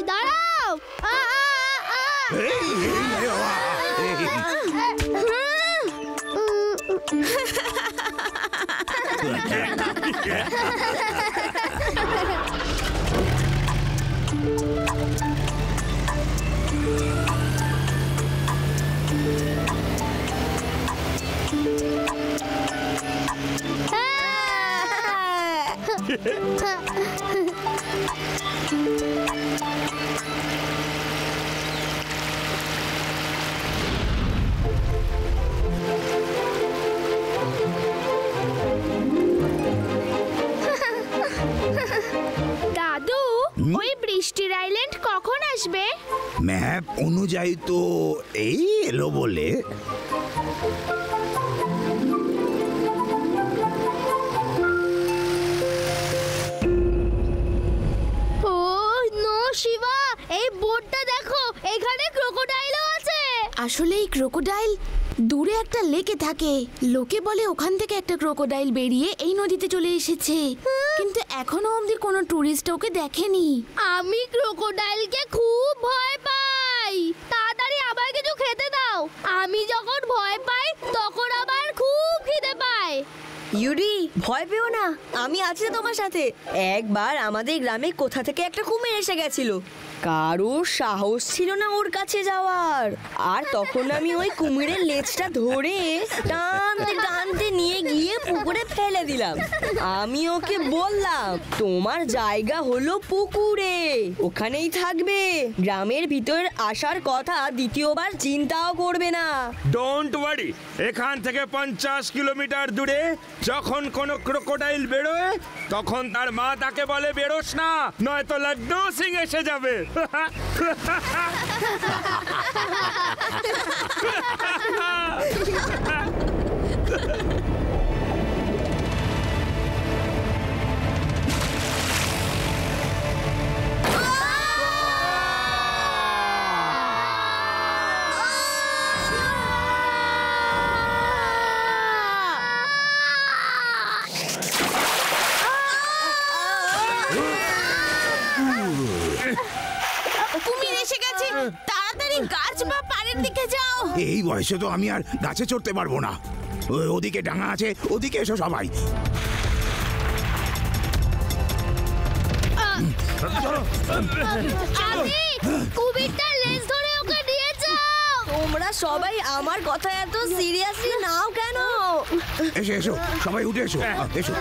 দাঁড়াও। দাদু, ওই বৃষ্টির আইল্যান্ড কখন আসবে? ম্যাপ অনুযায়ী তো এই এলো বলে। ও নো শিবা, এই বোটটা দেখো, এখানে ক্রোকোডাইলও আছে। আসলে এই ক্রোকোডাইল দূরে একটা লেকে থাকে। লোকে বলে ওখান থেকে একটা ক্রোকোডাইল বেরিয়ে এই নদীতে চলে এসেছে, কিন্তু এখনো অবধি কোনো টুরিস্ট ওকে দেখেনি। আমি ক্রোকোডাইলকে খুব ভয় পাই। তাড়াতাড়ি আবার কিছু খেতে দাও। আমি যখন ভয় পাই তখন আবার খুব খিদে পায়। ইউরি, ভয় পেও না, আমি আছি তোমার সাথে। একবার আমাদের গ্রামে কোথা থেকে একটা কুমির এসে গেছিল, কারোর সাহস ছিল না ওর কাছে যাওয়ার। আর তখন আমি ওই কুমিরের লেজটা ধরে টানতে টানতে নিয়ে গিয়ে পুকুরে ফেলে দিলাম। আমি ওকে বললাম, তোমার জায়গা হলো পুকুরে, ওখানেই থাকবে, গ্রামের ভিতর আসার কথা দ্বিতীয়বার চিন্তাও করবে না। ডোন্ট ওয়ারি, এখান থেকে 50 কিলোমিটার দূরে যখন কোনো ক্রোকোডাইল বেরোয় তখন তার মা তাকে বলে বেরোস না, নয়তো লাড্ডু সিং এসে যাবে। কুমির এসে গেছে, তাড়াতাড়ি গাছ বা পাড়ের দিকে যাও। এই বয়সে তো আমি আর গাছে চড়তে পারবো না। ওদিকে ডাঙা আছে, ওদিকে এসো সবাই। কুমিরটার লেজ ধরে ওকে নিয়ে যাও। তোমরা সবাই আমার কথা এত সিরিয়াসলি নাও কেন? এসো এসো, সবাই উঠে এসো, এসো।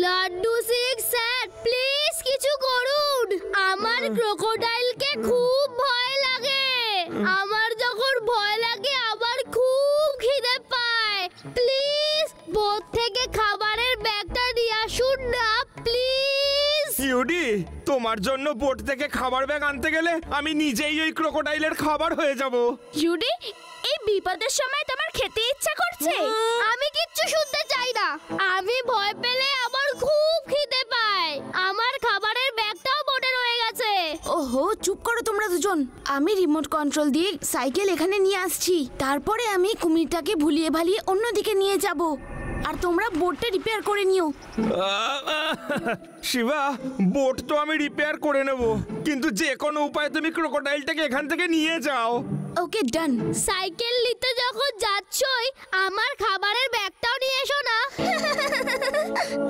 লাড্ডু সিং স্যার, প্লিজ কিছু করুন। আমার ক্রোকোডাইলকে খুব ভয় লাগে। আমার যখন ভয় লাগে আমার খুব খিদে পায়। প্লিজ বোট থেকে খাবারের ব্যাগটা নিয়ে আসুন না, প্লিজ। ইউডি, তোমার জন্য বোট থেকে খাবার ব্যাগ আনতে গেলে আমি নিজেই ওই ক্রোকোডাইলের খাবার হয়ে যাব। জুডি, এই বিপদের সময় তোমার খেতে ইচ্ছা করছে? আমি কিচ্ছু শুনতে চাই না। আমি ভয় পেলে আমার খুব খিদে পায়। আমার খাবারের ব্যাগটাও বোটে রয়ে গেছে। ওহো, চুপ করো তোমরা দুজন। আমি রিমোট কন্ট্রোল দিয়ে সাইকেল এখানে নিয়ে আসছি, তারপরে আমি কুমিরটাকে ভুলিয়ে ভালিয়ে অন্যদিকে নিয়ে যাব, আর তোমরা বোটটা রিপেয়ার করে নিও। শিবা, বোট তো আমি রিপেয়ার করে নেব, কিন্তু যে কোনো উপায় তুমি ক্রোকোডাইলটাকে এখান থেকে নিয়ে যাও। ওকে, ডান। সাইকেল নিতে যখন যাচ্ছই আমার খাবারের ব্যাগটাও নিয়ে এসো না।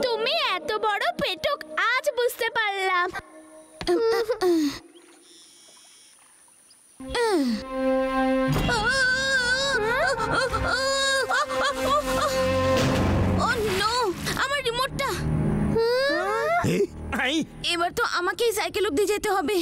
তুমি এত বড় পেটুক আজ বুঝতে পারলাম। ও নো, আমার রিমোটটা। এবার তো আমাকেই সাইকেল অব্দি যেতে হবে।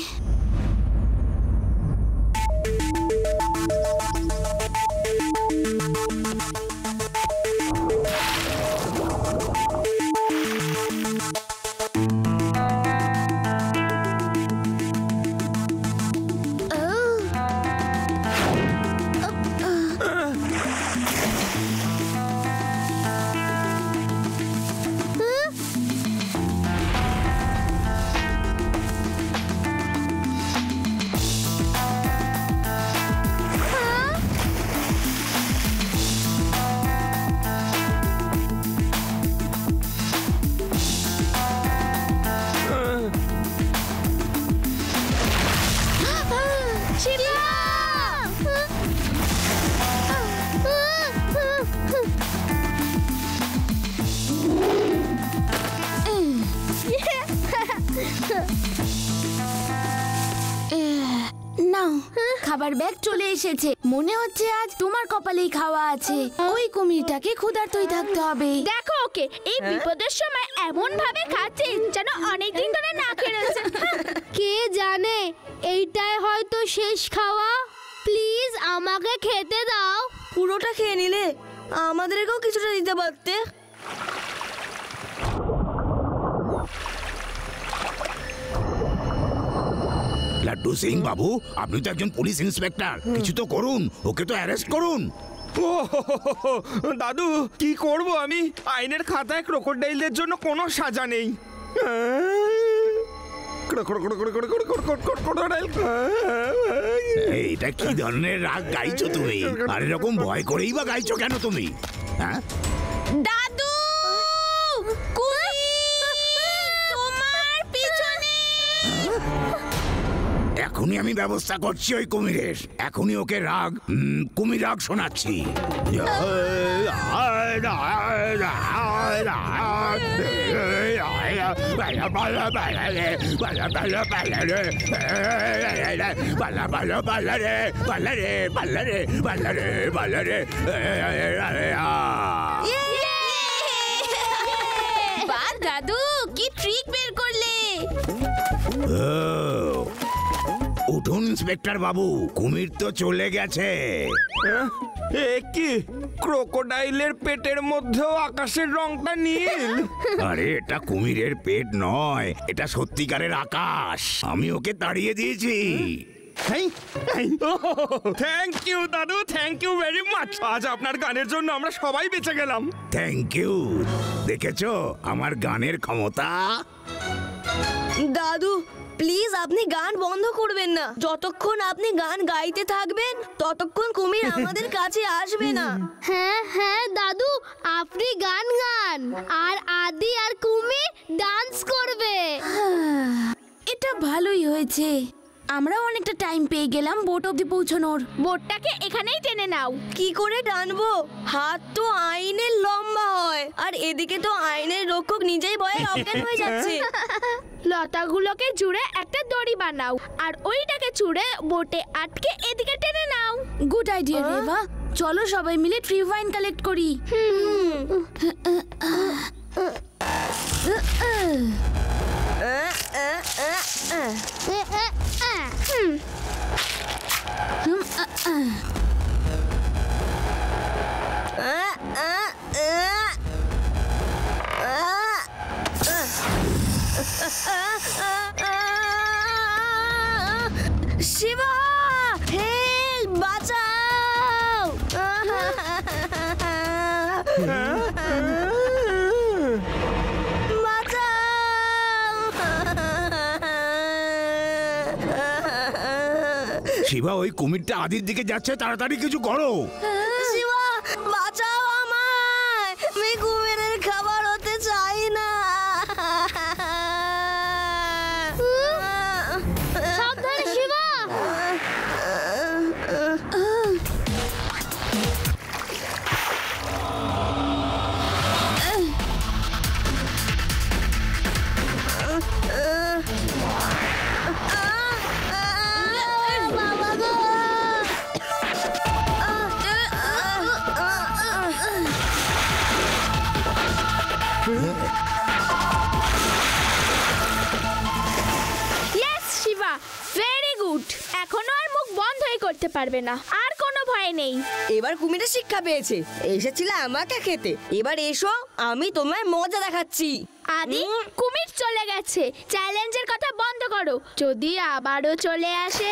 খাবার ব্যাগ চলে এসেছে। মনে হচ্ছে আজ তোমার কপালেই খাওয়া আছে। ওই কুমিরটাকে ক্ষুধার্তই থাকতে হবে। দেখো ওকে এই বিপদের সময় এমন ভাবে খাচ্ছে যেন অনেকদিন ধরে না খেয়েছে। কে জানে এইটাই হয়তো শেষ খাওয়া। প্লিজ আমাকে খেতে দাও। পুরোটা খেয়ে নিলে আমাদেরকেও কিছুটা দিতে পারতে। লাড্ডু সিং বাবু, আপনি তো একজন পুলিশ ইন্সপেক্টর, কিছু তো করুন, ওকে তো অ্যারেস্ট করুন। ও দাদু, কি করব আমি? আইনের খাতায় ক্রোকোডাইলদের জন্য কোনো সাজা নেই। এইটা কি ধরনের রাগ গাইছো তুমি? আর এরকম ভয় করেই বা গাইছো কেন তুমি? হ্যাঁ দাদু, তোমার পিছনে। এখনই আমি ব্যবস্থা করছি ওই কুমিরের। এখনই ওকে রাগ কুমির রাগ শোনাচ্ছি। বাহ দাদু, কি ট্রিক বের করলে। উঠুন ইন্সপেক্টর বাবু, কুমির তো চলে গেছে। এ কি, ক্রোকোডাইলের পেটের মধ্যেও আকাশের রংটা নীল? আরে এটা কুমিরের পেট নয়, এটা সত্যিকারের আকাশ। আমি ওকে তাড়িয়ে দিয়েছি। থ্যাংক ইউ দাদু, থ্যাংক ইউ ভেরি মাচ। আজ আপনার গানের জন্য আমরা সবাই বেঁচে গেলাম। Thank you. দেখেছো আমার গানের ক্ষমতা? দাদু প্লিজ আপনি গান বন্ধ করবেন না। যতক্ষণ আপনি গান গাইতে থাকবেন ততক্ষণ কুমির আমাদের কাছে আসবে না। হ্যাঁ হ্যাঁ দাদু, আপনি গান গান আর আদি আর কুমির ডান্স করবে। এটা ভালোই হয়েছে। আমরাও অনেকটা টাইম পেয়ে গেলাম বোট অবধি পৌঁছানোর। বোটটাকে এখানেই টেনে নাও। কি করে টানবো? হাত তো আইনের লম্বা হয়, আর এদিকে তো আইনের রক্ষক নিজেই ভয়ে অজ্ঞান হয়ে যাচ্ছে। লতাগুলোকে জুড়ে একটা দড়ি বানাও আর ওইটাকে চুড়ে বোটে আটকে এদিকে টেনে নাও। Good idea রেভা। চলো সবাই মিলে ট্রি ভাইন কালেক্ট করি। শিবা, হেল্প, বাঁচাও। শিবা, ওই কুমিরটা আদির দিকে যাচ্ছে, তাড়াতাড়ি কিছু করো। শিবা, বাঁচাও আমায়, আমি কুমিরের খাবার হতে চাই না। সাবধানে শিবা। এখনো আর মুখ বন্ধই করতে পারবে না, আর কোনো ভয় নেই। এবার কুমিরের শিক্ষা পেয়েছে। এসেছিলে আমাকে খেতে, এবার এসো আমি তোমায় মজা দেখাচ্ছি। আদি, কুমির চলে গেছে, চ্যালেঞ্জের কথা বন্ধ করো। যদি আবারও চলে আসে।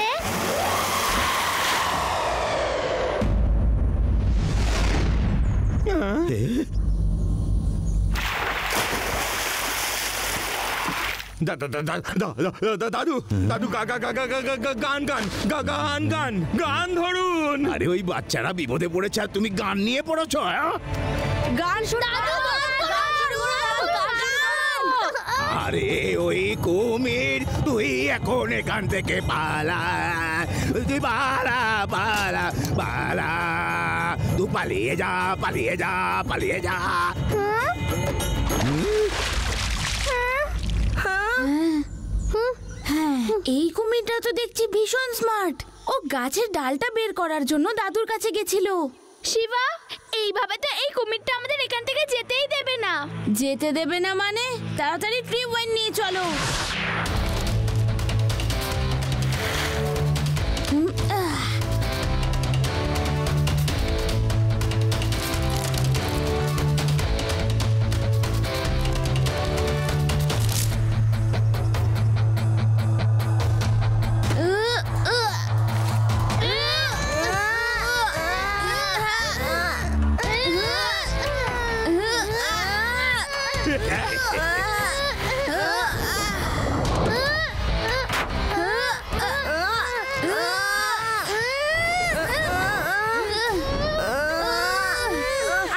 দাদু দাদু গান গান গান গান গান ধরুন। আরে ওই বাচ্চারা বিপদে পড়েছে আর তুমি গান নিয়ে পড়েছো? গান শোনা। আরে ওই কুমির, তুই এখন এখান থেকে পালা, তুই পালা পালা পালা, তুই পালিয়ে যা পালিয়ে যা পালিয়ে যা। হ্যাঁ, এই কুমিরটা তো দেখছি ভীষণ স্মার্ট। ও গাছের ডালটা বের করার জন্য দাদুর কাছে গেছিল। শিবা, এইভাবে তো এই কুমিরটা আমাদের এখান থেকে যেতেই দেবে না। যেতে দেবে না মানে? তাড়াতাড়ি ট্রিপ ওয়াইন নিয়ে চলো।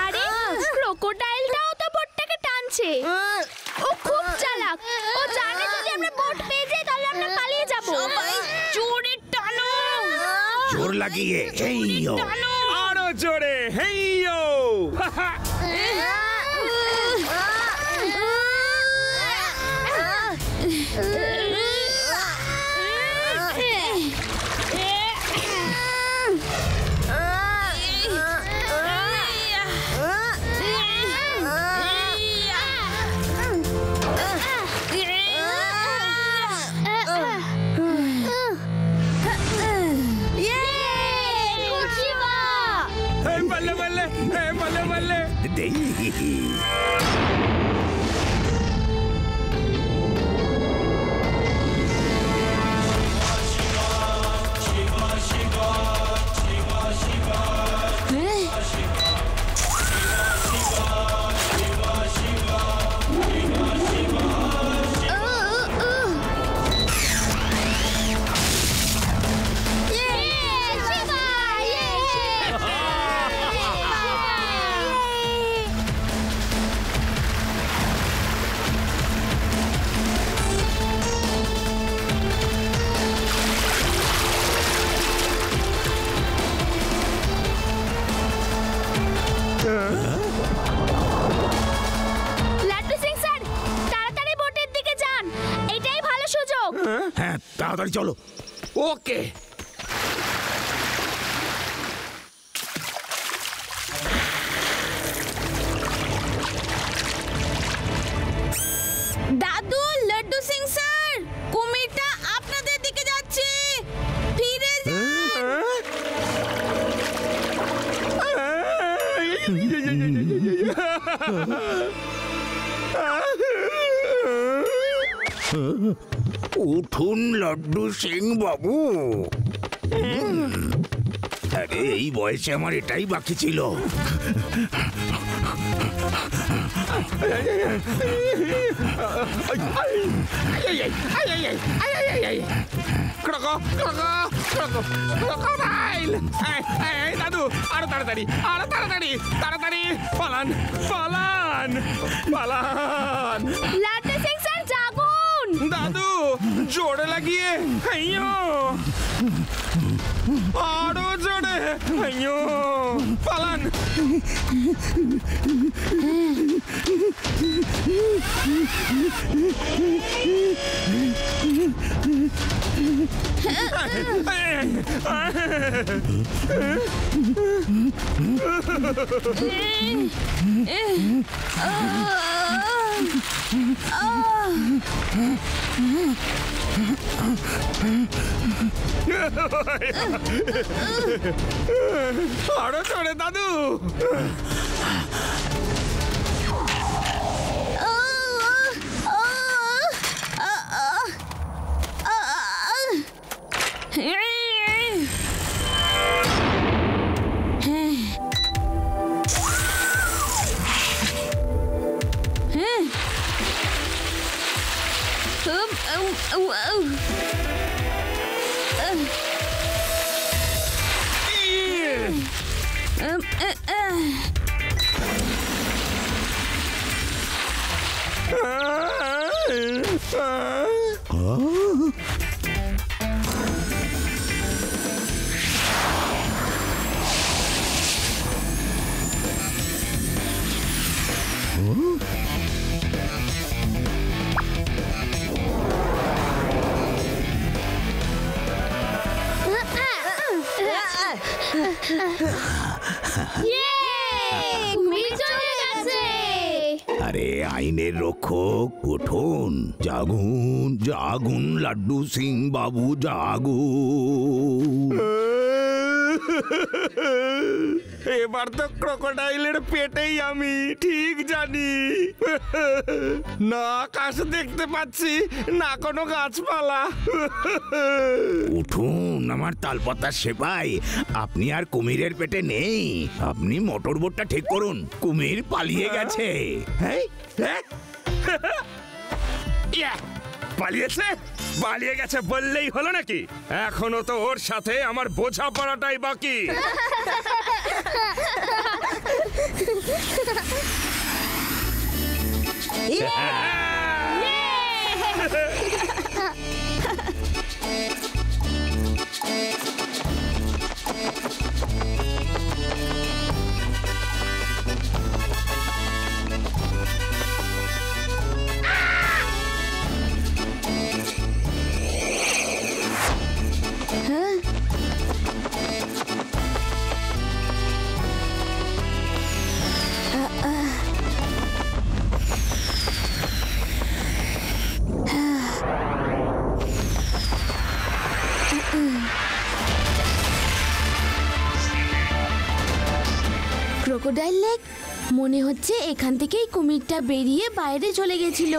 আরে ক্রোকোডাইলটাও তো বোটটাকে টানছে। ও খুব চালাক। ও জানে যদি আমরা বোট পেয়ে যাই তাহলে আমরা পালিয়ে যাব। জোরে টানো, জোর লাগিয়ে হেইয়ো। আরো জোরে হেইয়ো। বল্লে বল্লে বল্লে বল্লে। লাড্ডু সিং স্যার, তাড়াতাড়ি বোটের দিকে যান। এটাই ভালো সুযোগ। হ্যাঁ, তাড়াতাড়ি চলো। ওকে। দাদু, লাড্ডু সিং স্যার, কুমিরটা আপনাদের দিকে যাচ্ছে। ফিরে উঠুন লাড্ডু সিং বাবু। আরে এই বয়সে আমার এটাই বাকি ছিল। দাদু আরো তাড়াতাড়ি, আরো তাড়াতাড়ি, তাড়াতাড়ি পালান পালান পালান। লাড্ডু সিং স্যার জাগুন। দাদু জোরে লাগিয়ে হাইয়ো, আরো জোরে হাইয়ো, পালান। আরো জোরে দাদু। কুমির চলে গেছে। আরে আইনের রক্ষক উঠুন, জাগুন জাগুন লাড্ডু সিং বাবু জাগুন। এবার তো ক্রোকোডাইলের পেটেই আমি ঠিক জানি। না আকাশ দেখতে পাচ্ছি, না কোনো গাছপালা। উঠুন আমার তালপাতার সেপাই, আপনি আর কুমিরের পেটে নেই। আপনি মোটর বোটটা ঠিক করুন, কুমির পালিয়ে গেছে। হ্যাঁ? ইয়া, পালিয়েছে? পালিয়ে গেছে বললেই হলো নাকি? এখনো তো ওর সাথে আমার বোঝাপড়াটাই বাকি। ক্রোকোডাইল লেক, মনে হচ্ছে এখান থেকেই কুমিরটা বেরিয়ে বাইরে চলে গেছিল।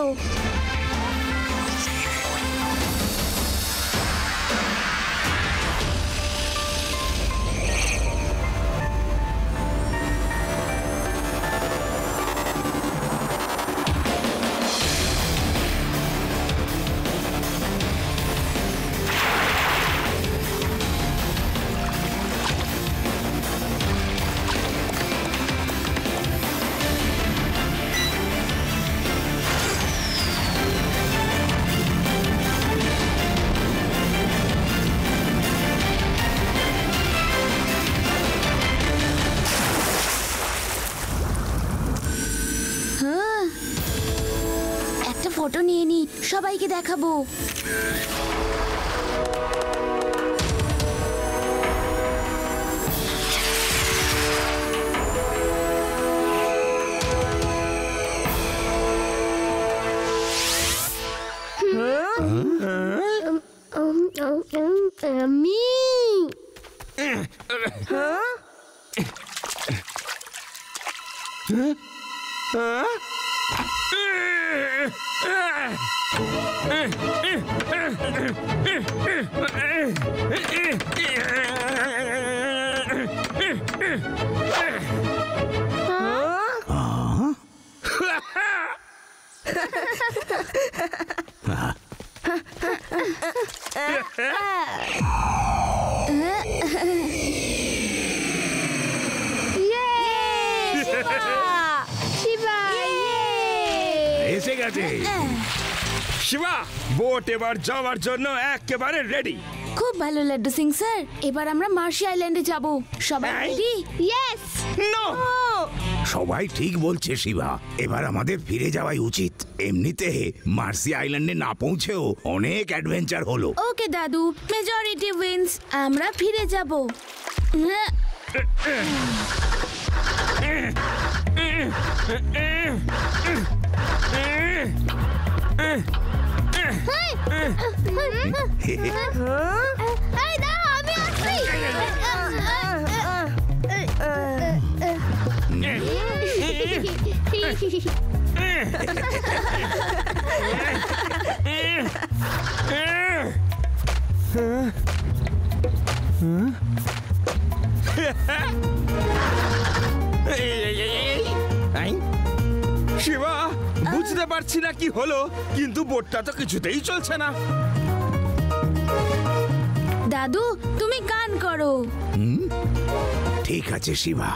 একটা ফটো নিয়ে নি, সবাইকে দেখাবো। আমি এসে গেছে। শিবা, বোট এবার যাওয়ার জন্য একেবারে রেডি। খুব ভালো লাড্ডু সিং স্যার, এবার আমরা মার্শি আইল্যান্ডে যাব। সবাই রেডি? ইয়েস। নো, সবাই ঠিক বলছে শিবা, এবার আমাদের ফিরে যাওয়াই উচিত। এমনিতে মার্সি আইল্যান্ডে না পৌঁছেও অনেক অ্যাডভেঞ্চার হলো। ওকে দাদু, মেজরিটি উইন্স, আমরা ফিরে যাব। এই দাঁড়াও, আমি আসছি। শিবা, বুঝতে পারছি না কি হলো, কিন্তু বোটটা তো কিছুতেই চলছে না। দাদু, তুমি গান করো। ঠিক আছে শিবা।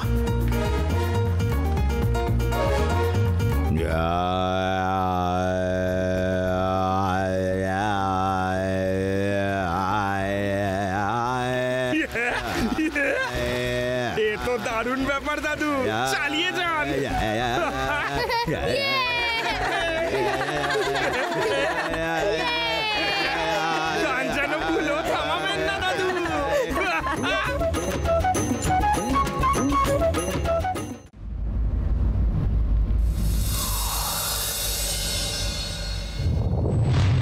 এ তো দারুণ ব্যাপার দাদু, চালিয়ে যান। গান যেন ভুলো থামাবেন না দাদু।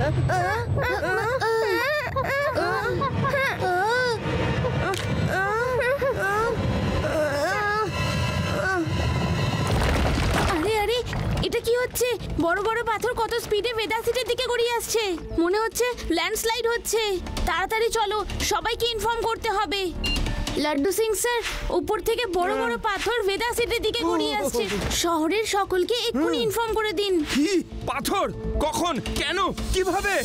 আরে আরে, এটা কি হচ্ছে? বড় বড় পাথর কত স্পিডে ভেদাসিটির দিকে গড়িয়ে আসছে। মনে হচ্ছে ল্যান্ডস্লাইড হচ্ছে। তাড়াতাড়ি চলো, সবাইকে ইনফর্ম করতে হবে। লাড্ডু সিং স্যার, উপর থেকে বড় বড় পাথর ভেদাসিটির দিকে গড়িয়ে আসছে। শহরের সকলকে এক্ষুনি ইনফর্ম করে দিন। কি পাথর? কখন? কেন? কিভাবে?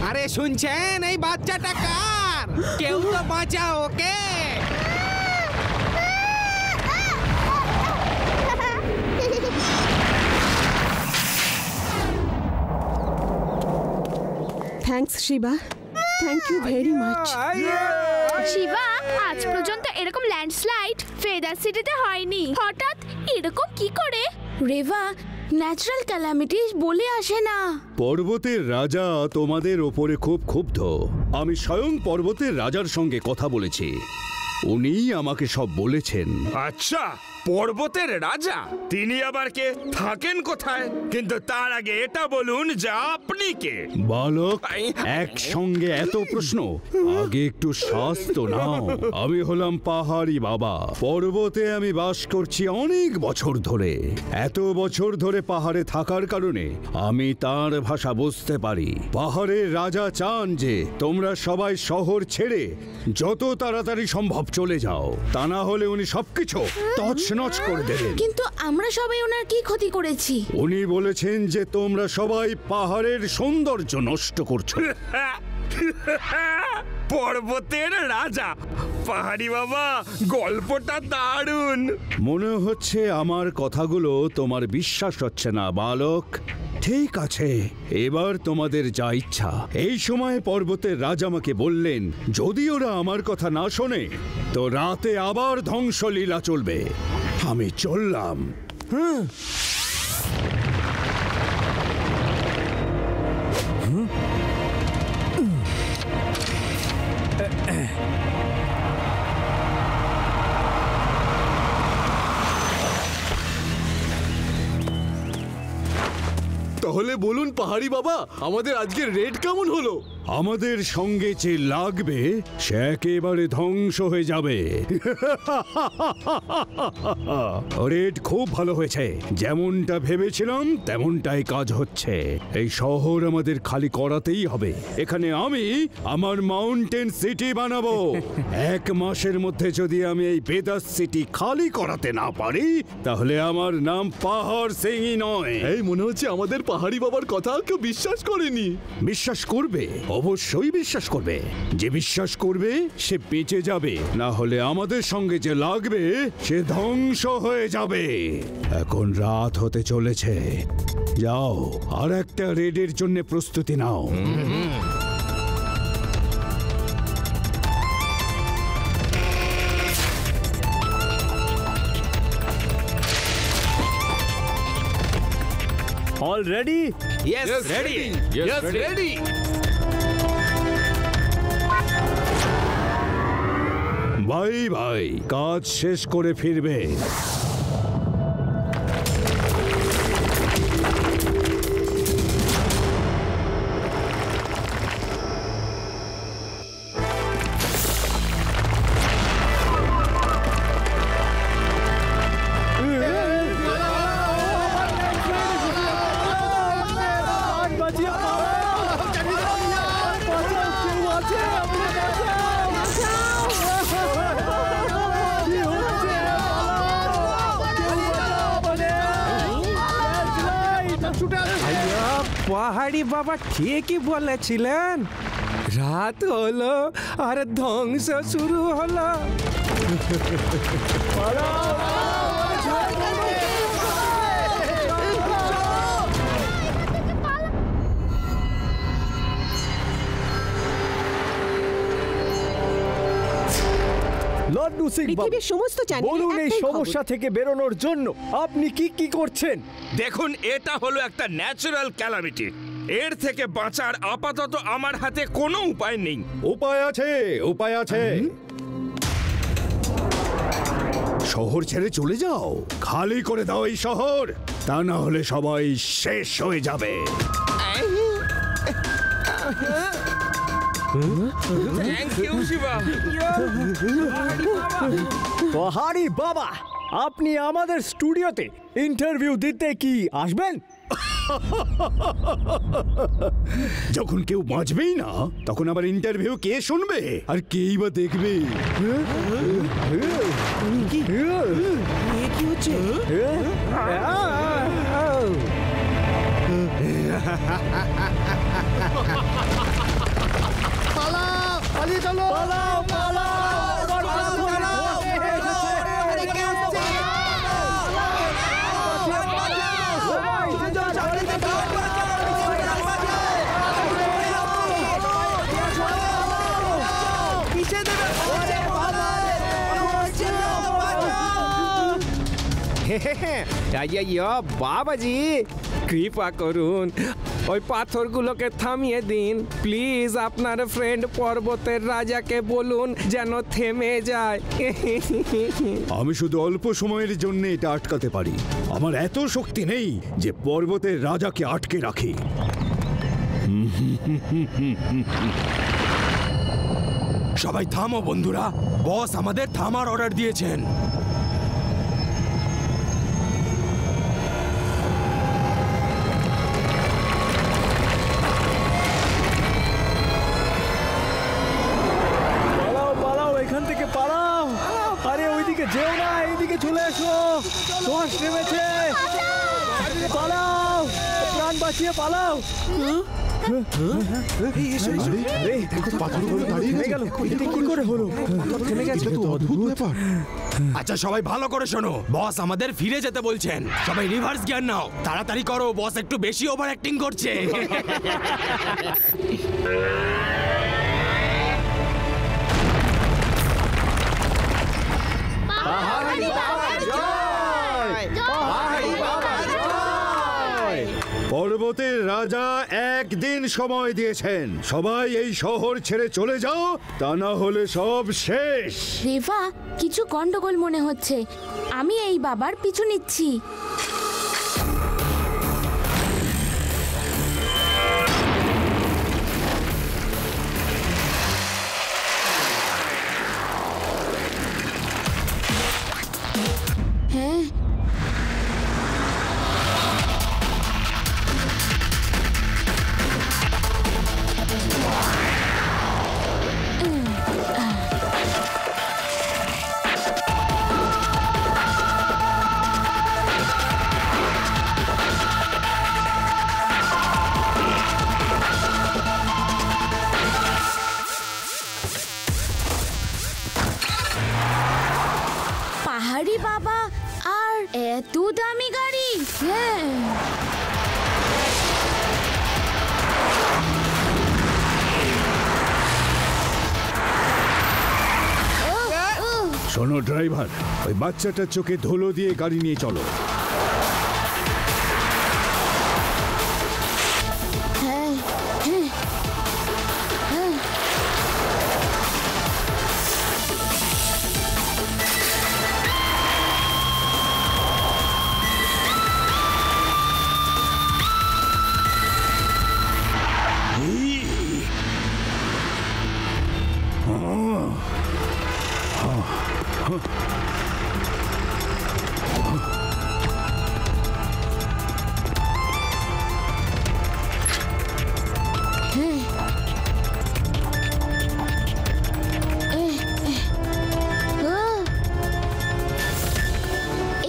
আরে শুনছেন, এই বাচ্চাটা কার? কেউ তো বাঁচাও ওকে। Thanks Shiva, thank you very much. Shiva, আজ পর্যন্ত এরকম ল্যান্ডস্লাইড ফেদার সিটিতে হয়নি। হঠাৎ এরকম কি করে? রেভা, ন্যাচারাল ক্যালামিটিস বলে আসে না। পর্বতের রাজা তোমাদের ওপরে খুব ক্ষুব্ধ। আমি স্বয়ং পর্বতের রাজার সঙ্গে কথা বলেছি, উনি আমাকে সব বলেছেন। আচ্ছা, পর্বতের রাজা? তিনি আবার কে? থাকেন কোথায়? কিন্তু তার আগে এটা বলুন যে আপনি কে? বালক, একসঙ্গে এত প্রশ্ন? আগে একটু শ্বাস তো নাও। আমি হলাম পাহাড়ি বাবা। পর্বতে আমি বাস করছি অনেক বছর ধরে। এত বছর ধরে পাহাড়ে থাকার কারণে আমি তার ভাষা বুঝতে পারি। পাহাড়ের রাজা চান যে তোমরা সবাই শহর ছেড়ে যত তাড়াতাড়ি সম্ভব চলে যাও, তা না হলে উনি সবকিছু তছনছ করে দেবেন। কিন্তু আমরা সবাই ওনার কি ক্ষতি করেছি? উনি বলেছেন যে তোমরা সবাই পাহাড়ের সৌন্দর্য নষ্ট করছো। পর্বতের রাজা? পাহাড়ি বাবা, গল্পটা দারুণ। মনে হচ্ছে আমার কথাগুলো তোমার বিশ্বাস হচ্ছে না বালক। ঠিক আছে, এবার তোমাদের যা ইচ্ছা। এই সময় পর্বতের রাজা আমাকে বললেন যদি ওরা আমার কথা না শোনে তো রাতে আবার ধ্বংসলীলা চলবে। আমি চললাম। তাহলে বলুন পাহাড়ি বাবা, আমাদের আজকের রেড কেমন হলো? আমাদের সঙ্গে যে লাগবে সে একেবারে ধ্বংস হয়ে যাবে। রেড খুব ভালো হয়েছে, যেমনটা ভেবেছিলাম তেমনটাই কাজ হচ্ছে। এই শহর আমাদের খালি করাতেই হবে। এখানে আমি আমার মাউন্টেন সিটি বানাবো। 1 মাসের মধ্যে যদি আমি এই ভেদাস সিটি খালি করাতে না পারি তাহলে আমার নাম পাহাড় সিংই নয়। এই মনে হচ্ছে আমাদের পাহাড়ি বাবার কথা কেউ বিশ্বাস করেনি। বিশ্বাস করবে, অবশ্যই বিশ্বাস করবে। যে বিশ্বাস করবে সে বেঁচে যাবে, না হলে আমাদের সঙ্গে যে লাগবে সে ধ্বংস হয়ে যাবে। এখন রাত হতে চলেছে, যাও আর একটা রেডের জন্য প্রস্তুতি নাও। All ready? Yes, ready. Yes, ready. ভাই ভাই, কাজ শেষ করে ফিরবে। পাহাড়ি বাবা ঠিকই বলেছিলেন, রাত হলো আর ধ্বংস শুরু হলো। লাড্ডু সিং বাবু, পৃথিবীর সমস্ত চ্যানেলে বলুন এই একটাই খবর। সমস্যা থেকে বেরোনোর জন্য আপনি কি কি করছেন? দেখুন, এটা হলো একটা ন্যাচারাল ক্যালামিটি। এর থেকে বাঁচার আপাতত আমার হাতে কোনো উপায় নেই। উপায় আছে, উপায় আছে। শহর ছেড়ে চলে যাও, খালি করে দাও এই শহর, তা না হলে সবাই শেষ হয়ে যাবে। Thank you Shiva. পাহাড়ি বাবা, আপনি আমাদের স্টুডিওতে ইন্টারভিউ দিতে কি আসবেন? যখন কেউ বাঁচবেই না, তখন আবার ইন্টারভিউ কে শুনবে আর কেই বা দেখবে? কি হচ্ছে? পালিয়ে চলো, পালাও পালাও। বাবাজি, কৃপা করুন, ওই পাথরগুলোকে থামিয়ে দিন প্লিজ। আপনার ফ্রেন্ড পর্বতের রাজাকে বলুন যেন থেমে যায়। আমি শুধু অল্প সময়ের জন্য এটা আটকাতে পারি। আমার এত শক্তি নেই যে পর্বতের রাজাকে আটকে রাখি। সবাই থামো বন্ধুরা, বস আমাদের থামার অর্ডার দিয়েছেন। পালাও পালাও, এখান থেকে পালাও। আরে ওইদিকে যেও না, এইদিকে চলে এসো, ধস নেমেছে। পালাও, প্রাণ বাঁচিয়ে পালাও। আচ্ছা সবাই ভালো করে শোনো, বস আমাদের ফিরে যেতে বলছেন। সবাই রিভার্স গিয়ার নাও, তাড়াতাড়ি করো, বস একটু বেশি ওভার অ্যাক্টিং করছে। পর্বতের রাজা একদিন সময় দিয়েছেন, সবাই এই শহর ছেড়ে চলে যাও, তা না হলে সব শেষ। রেভা, কিছু গন্ডগোল মনে হচ্ছে। আমি এই বাবার পিছু নিচ্ছি। হ্যাঁ, পাহাড়ি বাবা আর এত দামি গাড়ি। হ্যাঁ, শোনো ড্রাইভার, ওই বাচ্চাটার চোখে ধুলো দিয়ে গাড়ি নিয়ে চলো। হ্যাঁ, হ্যাঁ, হ্যাঁ।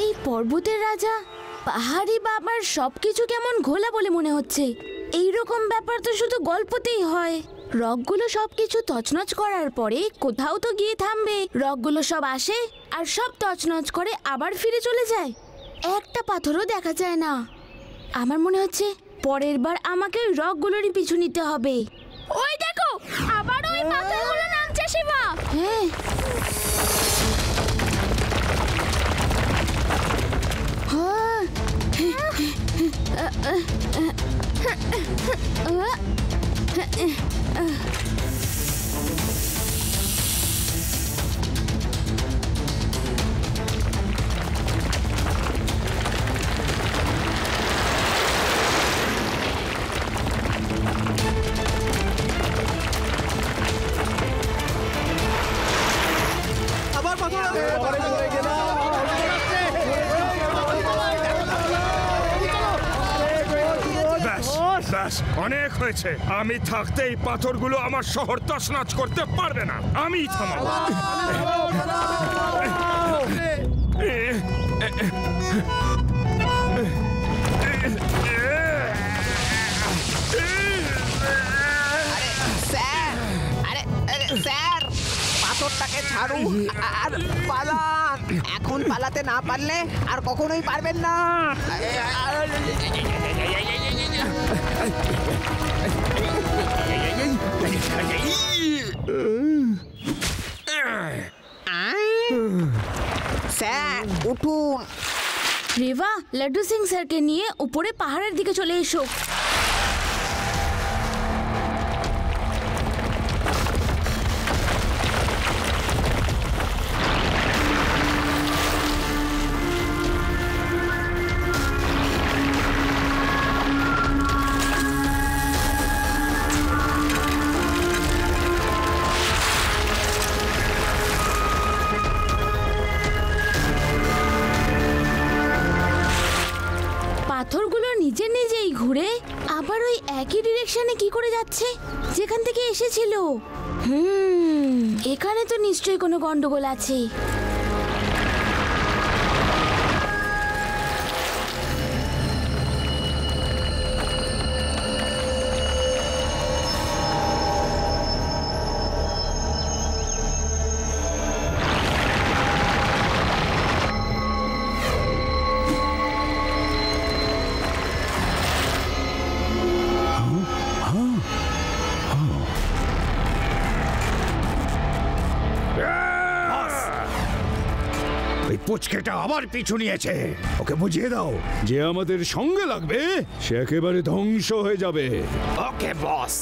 এই পর্বতের রাজা পাহাড়ি বাবার সবকিছু কেমন ঘোলা বলে মনে হচ্ছে। এইরকম ব্যাপার তো শুধু গল্পতেই হয়। রকগুলো সবকিছু তছনছ করার পরে কোথাও তো গিয়ে থামবে। রকগুলো সব আসে আর সব তছনছ করে আবার ফিরে চলে যায়। একটা পাথরও দেখা যায় না। আমার মনে হচ্ছে পরের বার আমাকে ওই রকগুলোরই পিছু নিতে হবে। ওই দেখো, আবার ওই পাথরগুলো নামছে শিবা। হ্যাঁ, আবার পাথর ব্যাস, অনেক হয়েছে। আমি থাকতেই পাথরগুলো আমার শহর তছনছ করতে পারবে না। আমি থামাবো। স্যার, পাথরটাকে ছাড়ুন আর পালান। এখন পালাতে না পারলে আর কখনোই পারবেন না। স্যার উঠুন। রেবা, লাড্ডু সিং স্যারকে নিয়ে উপরে পাহাড়ের দিকে চলে এসো। পাথরগুলো নিজে নিজেই ঘুরে আবার ওই একই ডিরেকশনে কি করে যাচ্ছে যেখান থেকে এসেছিল? এখানে তো নিশ্চয়ই কোনো গন্ডগোল আছে। ওই পুচকেটা আবার পিছু নিয়েছে। ওকে বুঝিয়ে দাও, যে আমাদের সঙ্গে লাগবে সে একেবারে ধ্বংস হয়ে যাবে। ওকে বস।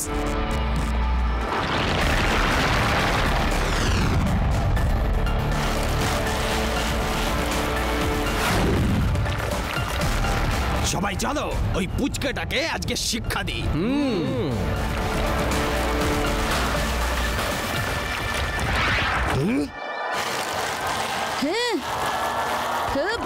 সবাই চলো ওই পুচকেটাকে আজকে শিক্ষা দিই। হ্যাঁ, খুব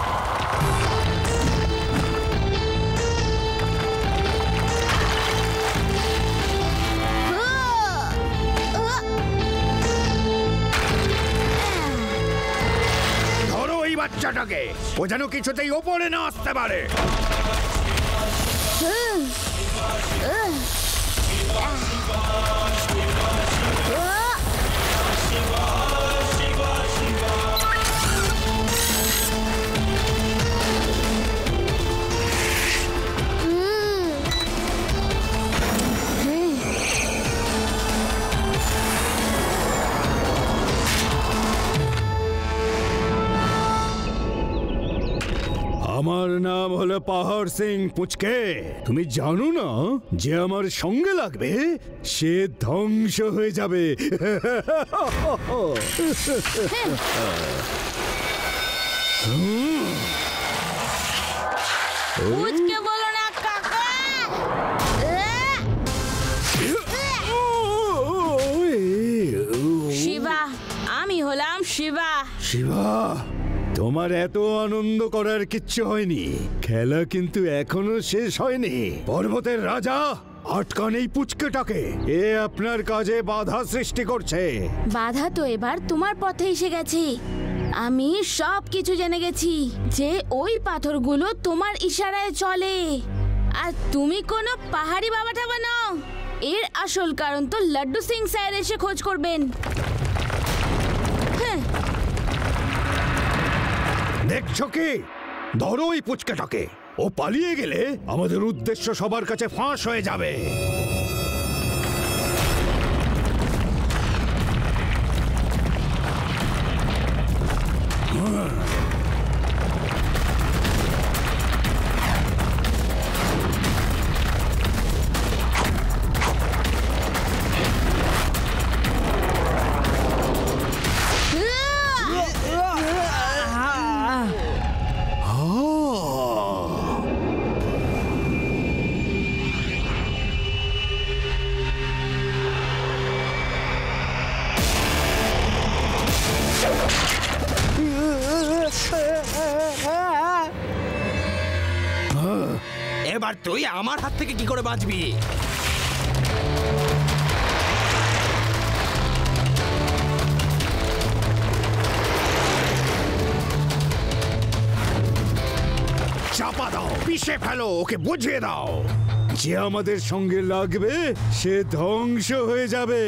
ধরো ওই বাচ্চাটাকে, ও যেন কিছুতেই ওপরে না আসতে পারে। আমার নাম হলো পাহাড় সিং পুচকে। তুমি জানো না যে আমার সঙ্গে লাগবে সে ধ্বংস হয়ে যাবে। পুচকে বলো না কাকা। শিবা, আমি হলাম শিবা। শিবা, তোমার এত আনন্দ করার কিচ্ছু হয়নি। খেলা কিন্তু এখনো শেষ হয়নি। পর্বতের রাজা, আটকান এই পুচকেটাকে। এ আপনার কাজে বাধা সৃষ্টি করছে। বাধা তো এবার তোমার পথে এসে গেছে। আমি সব কিছু জেনে গেছি যে ওই পাথরগুলো তোমার ইশারায় চলে। আর তুমি কোনো পাহাড়ি বাবা টাবা নাও। এর আসল কারণ তো লাড্ডু সিং স্যার এসে খোঁজ করবেন। হ্যাঁ, দেখছো কি? ধরো ওই পুচকাটাকে। ও পালিয়ে গেলে আমাদের উদ্দেশ্য সবার কাছে ফাঁস হয়ে যাবে। এবার তুই আমার হাত থেকে কি করে বাঁচবি? চাপা দাও, পিষে ফেলো, ওকে বুঝিয়ে দাও। যে আমাদের সঙ্গে লাগবে সে ধ্বংস হয়ে যাবে।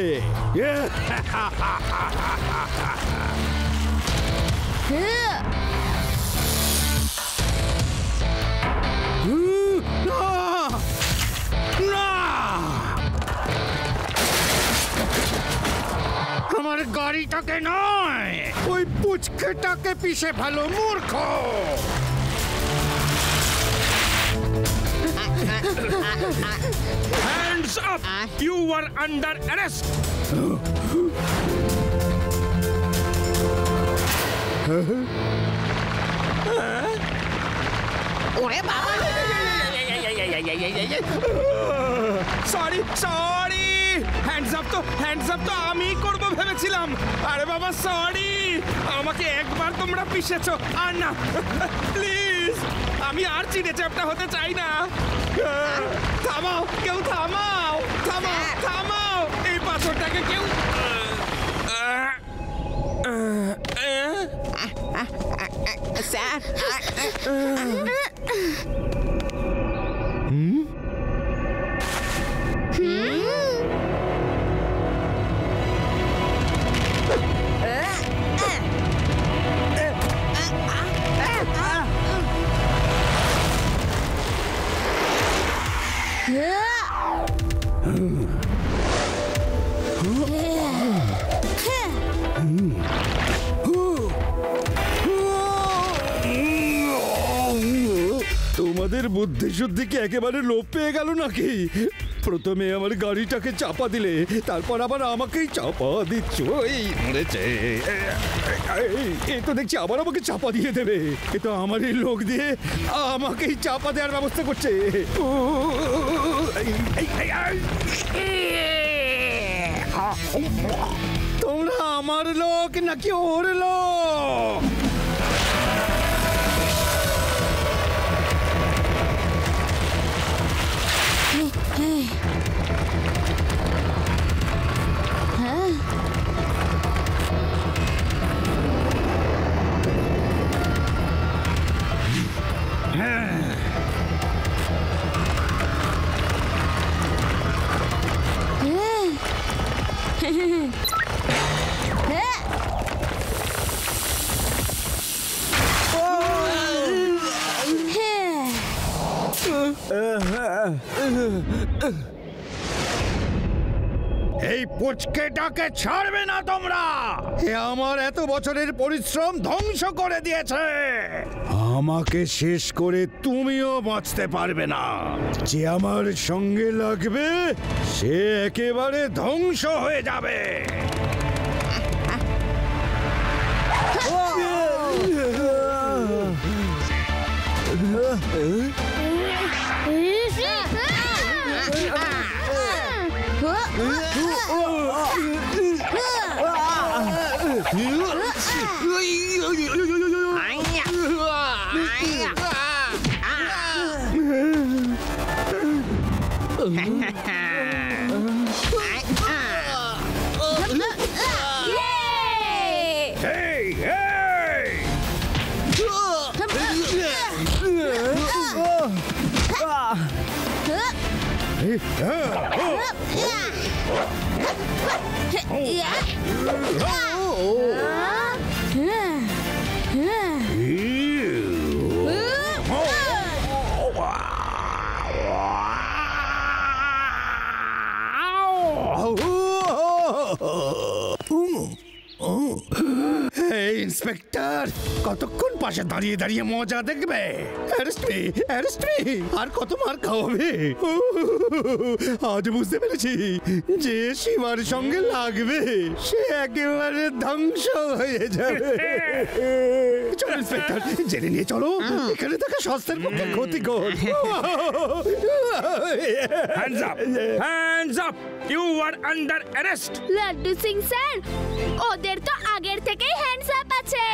আমার গাড়িটাকে নয়, ওই পুচকেটাকে পিষে ফেলো, মূর্খ। Hands up! You were under arrest! ওরে বাবা! সরি সরি, হ্যান্ডস আপ তো আমি করব ভেবেছিলাম। আরে বাবা সরি, আমাকে একবার তোমরা পিষেছো, আর না। প্লিজ, আমি আর চিনে চ্যাপটা হতে চাই না। থামাও, কেউ থামাও, থামাও, থামাও এই পাথরটাকে কেউ। স্যার, তোমাদের বুদ্ধি শুদ্ধি কি একেবারে লোপ পেয়ে গেল নাকি? প্রথমে আমার গাড়িটাকে চাপা দিলে, তারপর আবার আমাকেই চাপা দিচ্ছ। এই মরেছে, এই তো দেখছি আবার আমাকে চাপা দিয়ে দেবে। এ তো আমারই লোক দিয়ে আমাকেই চাপা দেওয়ার ব্যবস্থা করছে। তোমরা আমার লোক নাকি ওর লোক? এই পুচকেটাকে ছাড়বে না তোমরা। এ আমার এত বছরের পরিশ্রম ধ্বংস করে দিয়েছে। আমাকে শেষ করে তুমিও বাঁচতে পারবে না। যে আমার সঙ্গে লাগবে সে একেবারে ধ্বংস হয়ে যাবে। ইন্সপেক্টর, কতক্ষণ পাশে দাঁড়িয়ে দাঁড়িয়ে মজা দেখবে? Arrest me, arrest me. আর কত মার খাওয়াবে? আজ বুঝতে পেরেছি যে শিবার সঙ্গে লাগবে সে একেবারে ধ্বংস হয়ে যাবে। চলো ইন্সপেক্টর, জেনে নিয়ে চলো। এখানে থাকা স্বাস্থ্যের পক্ষে ক্ষতিকর। Hands up, hands up, you are under arrest. Laddu Singh sir, ওদের তো আগের থেকেই হ্যান্ডস আপ আছে।